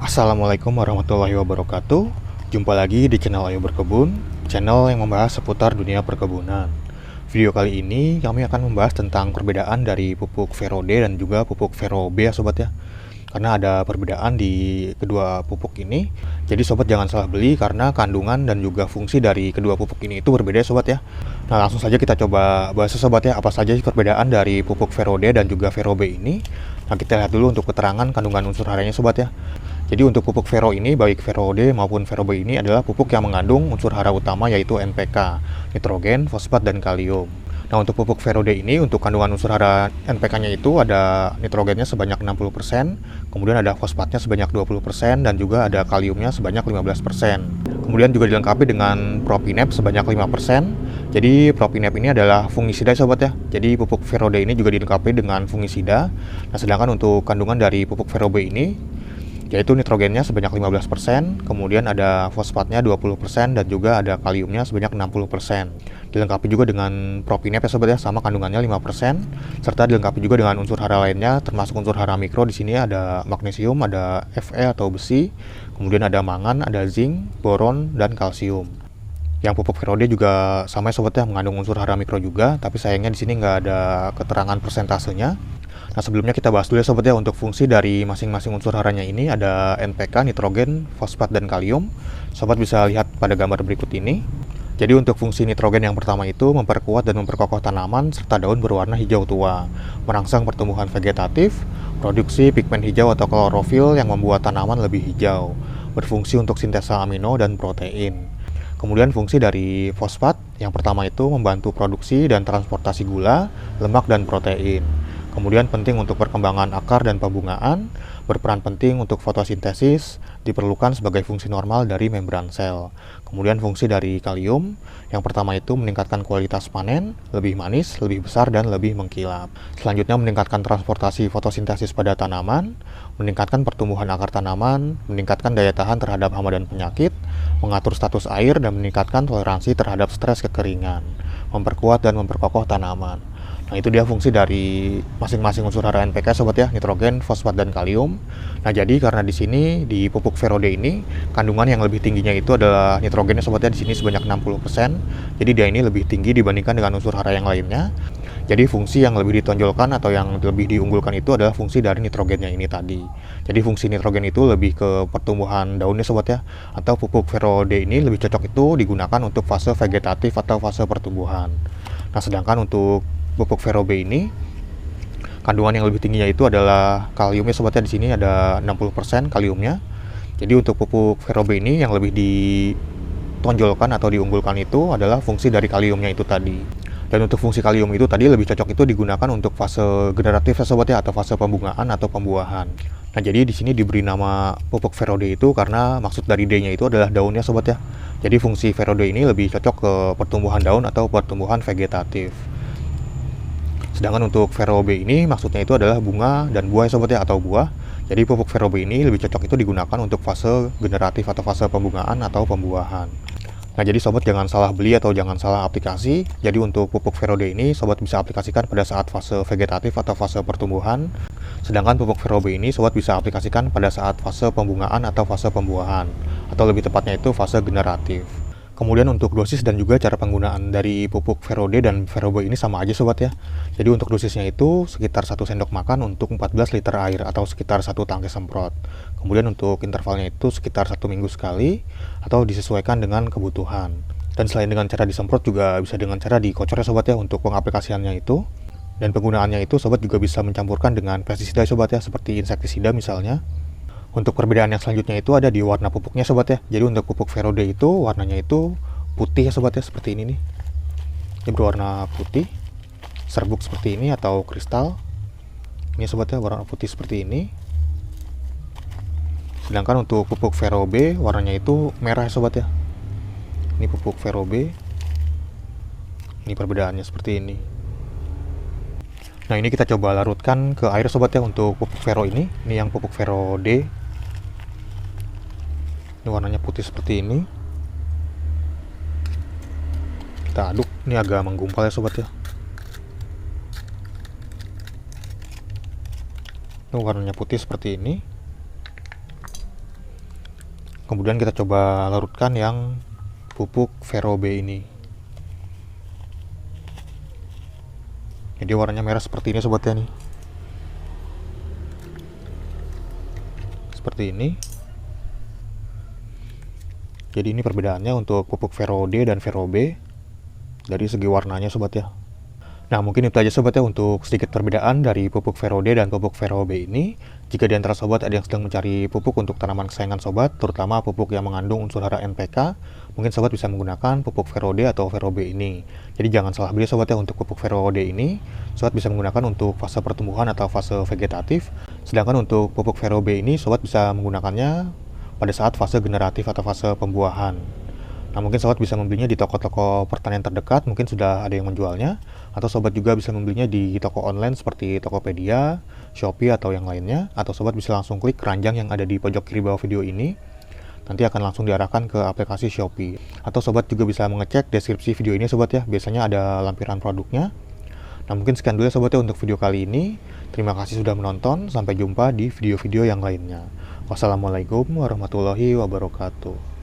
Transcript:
Assalamualaikum warahmatullahi wabarakatuh. Jumpa lagi di channel Ayo Berkebun, channel yang membahas seputar dunia perkebunan. Video kali ini kami akan membahas tentang perbedaan dari pupuk Vero D dan juga pupuk Vero B ya sobat ya. Karena ada perbedaan di kedua pupuk ini. Jadi sobat jangan salah beli karena kandungan dan juga fungsi dari kedua pupuk ini itu berbeda ya sobat ya. Nah langsung saja kita coba bahas ya sobat ya, apa saja perbedaan dari pupuk Vero D dan juga Vero B ini. Nah kita lihat dulu untuk keterangan kandungan unsur harianya sobat ya. Jadi untuk pupuk Vero ini, baik Vero D maupun Vero B ini adalah pupuk yang mengandung unsur hara utama yaitu NPK, nitrogen, fosfat, dan kalium. Nah untuk pupuk Vero D ini, untuk kandungan unsur hara NPK-nya itu ada nitrogennya sebanyak 60%, kemudian ada fosfatnya sebanyak 20%, dan juga ada kaliumnya sebanyak 15%. Kemudian juga dilengkapi dengan propinep sebanyak 5%. Jadi propinep ini adalah fungisida sobat ya. Jadi pupuk Vero D ini juga dilengkapi dengan fungisida. Nah sedangkan untuk kandungan dari pupuk Vero B ini yaitu nitrogennya sebanyak 15%, kemudian ada fosfatnya 20%, dan juga ada kaliumnya sebanyak 60%. Dilengkapi juga dengan propinep ya sobat ya, sama kandungannya 5%, serta dilengkapi juga dengan unsur hara lainnya, termasuk unsur hara mikro. Di sini ada magnesium, ada Fe atau besi, kemudian ada mangan, ada zinc, boron, dan kalsium. Yang pupuk Vero D juga sama ya sobat ya, mengandung unsur hara mikro juga, tapi sayangnya di sini nggak ada keterangan persentasenya. Nah sebelumnya kita bahas dulu ya sobat ya, untuk fungsi dari masing-masing unsur haranya ini ada NPK, nitrogen, fosfat, dan kalium. Sobat bisa lihat pada gambar berikut ini. Jadi untuk fungsi nitrogen yang pertama itu memperkuat dan memperkokoh tanaman serta daun berwarna hijau tua, merangsang pertumbuhan vegetatif, produksi pigmen hijau atau klorofil yang membuat tanaman lebih hijau, berfungsi untuk sintesa amino dan protein. Kemudian fungsi dari fosfat yang pertama itu membantu produksi dan transportasi gula, lemak, dan protein. Kemudian penting untuk perkembangan akar dan pembungaan, berperan penting untuk fotosintesis, diperlukan sebagai fungsi normal dari membran sel. Kemudian fungsi dari kalium, yang pertama itu meningkatkan kualitas panen, lebih manis, lebih besar, dan lebih mengkilap. Selanjutnya meningkatkan transportasi fotosintesis pada tanaman, meningkatkan pertumbuhan akar tanaman, meningkatkan daya tahan terhadap hama dan penyakit, mengatur status air, dan meningkatkan toleransi terhadap stres kekeringan, memperkuat dan memperkokoh tanaman. Nah itu dia fungsi dari masing-masing unsur hara NPK sobat ya, nitrogen, fosfat, dan kalium. Nah jadi karena di sini di pupuk Vero D ini kandungan yang lebih tingginya itu adalah nitrogennya sobat ya, di sini sebanyak 60%. Jadi dia ini lebih tinggi dibandingkan dengan unsur hara yang lainnya. Jadi fungsi yang lebih ditonjolkan atau yang lebih diunggulkan itu adalah fungsi dari nitrogennya ini tadi. Jadi fungsi nitrogen itu lebih ke pertumbuhan daunnya sobat ya. Atau pupuk Vero D ini lebih cocok itu digunakan untuk fase vegetatif atau fase pertumbuhan. Nah sedangkan untuk pupuk Vero B ini kandungan yang lebih tingginya itu adalah kaliumnya sobatnya, di sini ada 60% kaliumnya. Jadi untuk pupuk Vero B ini yang lebih ditonjolkan atau diunggulkan itu adalah fungsi dari kaliumnya itu tadi. Dan untuk fungsi kalium itu tadi lebih cocok itu digunakan untuk fase generatif ya sobatnya, atau fase pembungaan atau pembuahan. Nah jadi di sini diberi nama pupuk Vero D itu karena maksud dari D-nya itu adalah daunnya sobat ya. Jadi fungsi Vero D ini lebih cocok ke pertumbuhan daun atau pertumbuhan vegetatif. Sedangkan untuk Vero B ini maksudnya itu adalah bunga dan buah ya sobat ya, atau buah. Jadi pupuk Vero B ini lebih cocok itu digunakan untuk fase generatif atau fase pembungaan atau pembuahan. Nah jadi sobat jangan salah beli atau jangan salah aplikasi. Jadi untuk pupuk Vero D ini sobat bisa aplikasikan pada saat fase vegetatif atau fase pertumbuhan. Sedangkan pupuk Vero B ini sobat bisa aplikasikan pada saat fase pembungaan atau fase pembuahan. Atau lebih tepatnya itu fase generatif. Kemudian untuk dosis dan juga cara penggunaan dari pupuk Vero D dan Vero B ini sama aja sobat ya. Jadi untuk dosisnya itu sekitar 1 sendok makan untuk 14 liter air atau sekitar 1 tangki semprot. Kemudian untuk intervalnya itu sekitar 1 minggu sekali atau disesuaikan dengan kebutuhan. Dan selain dengan cara disemprot juga bisa dengan cara dikocor ya sobat ya untuk pengaplikasiannya itu. Dan penggunaannya itu sobat juga bisa mencampurkan dengan pestisida sobat ya, seperti insektisida misalnya. Untuk perbedaan yang selanjutnya itu ada di warna pupuknya sobat ya. Jadi untuk pupuk Vero D itu warnanya itu putih ya sobat ya, seperti ini nih. Ini berwarna putih, serbuk seperti ini atau kristal. Ini sobat ya, warna putih seperti ini. Sedangkan untuk pupuk Vero B warnanya itu merah ya sobat ya. Ini pupuk Vero B. Ini perbedaannya seperti ini. Nah ini kita coba larutkan ke air sobat ya untuk pupuk Vero ini. Ini yang pupuk Vero D. Ini warnanya putih seperti ini. Kita aduk, ini agak menggumpal ya sobat ya. Ini warnanya putih seperti ini. Kemudian kita coba larutkan yang pupuk Vero B ini. Jadi warnanya merah seperti ini sobat ya nih. Seperti ini. Jadi ini perbedaannya untuk pupuk Vero D dan Vero B dari segi warnanya sobat ya. Nah, mungkin itu aja sobat ya untuk sedikit perbedaan dari pupuk Vero D dan pupuk Vero B ini. Jika di antara sobat ada yang sedang mencari pupuk untuk tanaman kesayangan sobat, terutama pupuk yang mengandung unsur hara NPK, mungkin sobat bisa menggunakan pupuk Vero D atau Vero B ini. Jadi jangan salah beli sobat ya untuk pupuk Vero D ini, sobat bisa menggunakan untuk fase pertumbuhan atau fase vegetatif, sedangkan untuk pupuk Vero B ini sobat bisa menggunakannya pada saat fase generatif atau fase pembuahan. Nah, mungkin sobat bisa membelinya di toko-toko pertanian terdekat, mungkin sudah ada yang menjualnya, atau sobat juga bisa membelinya di toko online seperti Tokopedia, Shopee, atau yang lainnya, atau sobat bisa langsung klik keranjang yang ada di pojok kiri bawah video ini, nanti akan langsung diarahkan ke aplikasi Shopee. Atau sobat juga bisa mengecek deskripsi video ini sobat ya, biasanya ada lampiran produknya. Nah, mungkin sekian dulu ya sobat ya untuk video kali ini. Terima kasih sudah menonton, sampai jumpa di video-video yang lainnya. Wassalamualaikum warahmatullahi wabarakatuh.